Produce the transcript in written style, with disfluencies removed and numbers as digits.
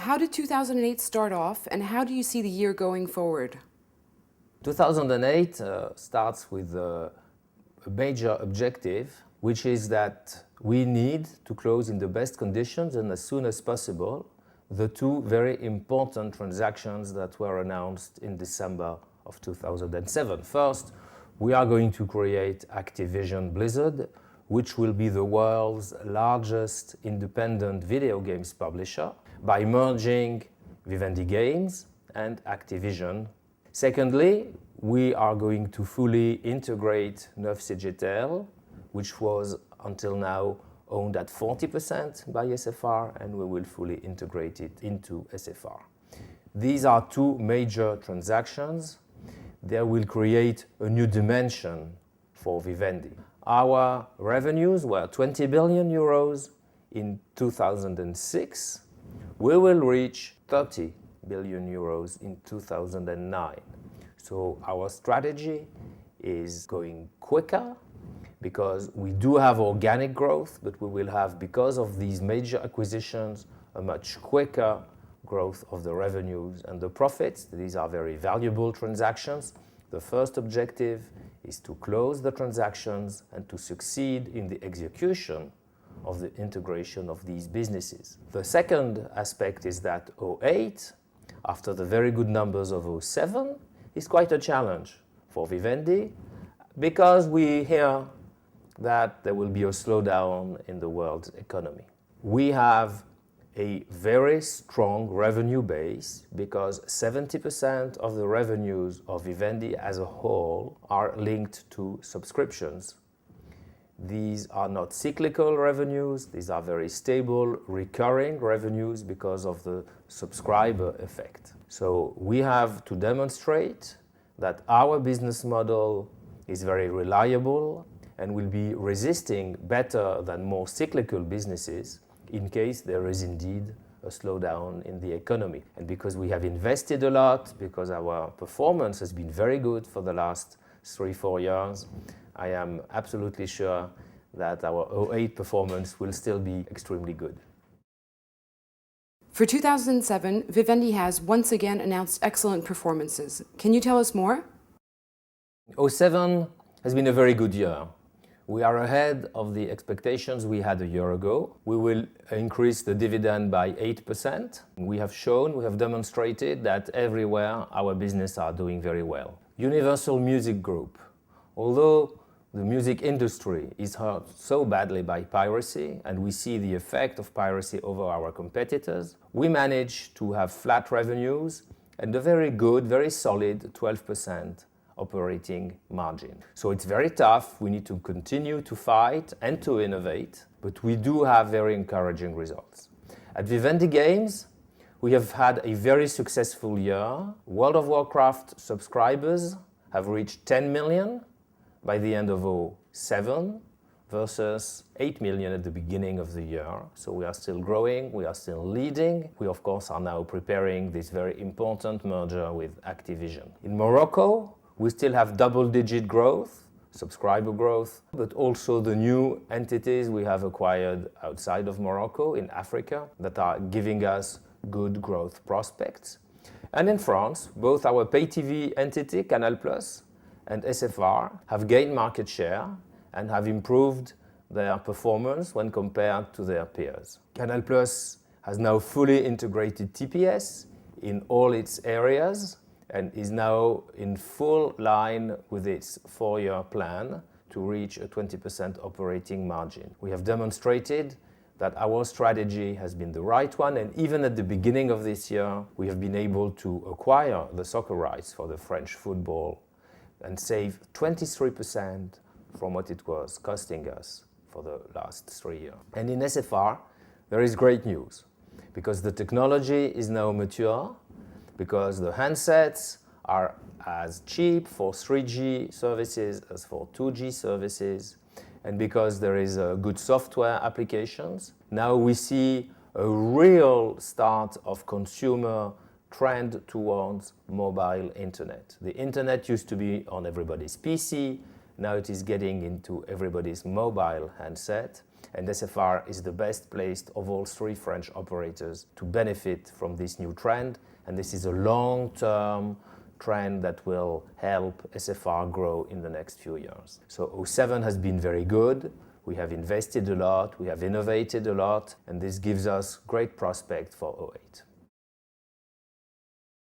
How did 2008 start off, and how do you see the year going forward? 2008 starts with a major objective, which is that we need to close in the best conditions and as soon as possible the two very important transactions that were announced in December of 2007. First, we are going to create Activision Blizzard, which will be the world's largest independent video games publisher, by merging Vivendi Games and Activision. Secondly, we are going to fully integrate 9CGTL, which was until now owned at 40% by SFR, and we will fully integrate it into SFR. These are two major transactions. They will create a new dimension for Vivendi. Our revenues were 20 billion euros in 2006. We will reach 30 billion euros in 2009. So our strategy is going quicker because we do have organic growth, but we will have, because of these major acquisitions, a much quicker growth of the revenues and the profits. These are very valuable transactions. The first objective is to close the transactions and to succeed in the execution of the integration of these businesses. The second aspect is that 2008, after the very good numbers of 2007, is quite a challenge for Vivendi because we hear that there will be a slowdown in the world's economy. We have a very strong revenue base because 70% of the revenues of Vivendi as a whole are linked to subscriptions. These are not cyclical revenues, these are very stable, recurring revenues because of the subscriber effect. So we have to demonstrate that our business model is very reliable and will be resisting better than more cyclical businesses in case there is indeed a slowdown in the economy. And because we have invested a lot, because our performance has been very good for the last 3-4 years, I am absolutely sure that our 2008 performance will still be extremely good. For 2007, Vivendi has once again announced excellent performances. Can you tell us more? 2007 has been a very good year. We are ahead of the expectations we had a year ago. We will increase the dividend by 8%. We have demonstrated that everywhere our business are doing very well. Universal Music Group, although the music industry is hurt so badly by piracy, and we see the effect of piracy over our competitors, we managed to have flat revenues and a very good, very solid 12% operating margin. So it's very tough. We need to continue to fight and to innovate, but we do have very encouraging results. At Vivendi Games, we have had a very successful year. World of Warcraft subscribers have reached 10 million by the end of 2007 versus 8 million at the beginning of the year. So we are still growing, we are still leading. We of course are now preparing this very important merger with Activision. In Morocco, we still have double-digit growth, subscriber growth, but also the new entities we have acquired outside of Morocco in Africa that are giving us good growth prospects. And in France, both our pay TV entity, Canal+, and SFR have gained market share and have improved their performance when compared to their peers. Canal+ has now fully integrated TPS in all its areas and is now in full line with its 4-year plan to reach a 20% operating margin. We have demonstrated that our strategy has been the right one, and even at the beginning of this year, we have been able to acquire the soccer rights for the French football and save 23% from what it was costing us for the last 3 years. And in SFR, there is great news, because the technology is now mature, because the handsets are as cheap for 3G services as for 2G services, and because there is good software applications. Now we see a real start of consumer trend towards mobile internet. The internet used to be on everybody's PC. Now it is getting into everybody's mobile handset, and SFR is the best placed of all three French operators to benefit from this new trend, and this is a long-term trend that will help SFR grow in the next few years. So 2007 has been very good. We have invested a lot, we have innovated a lot, and this gives us great prospect for 2008.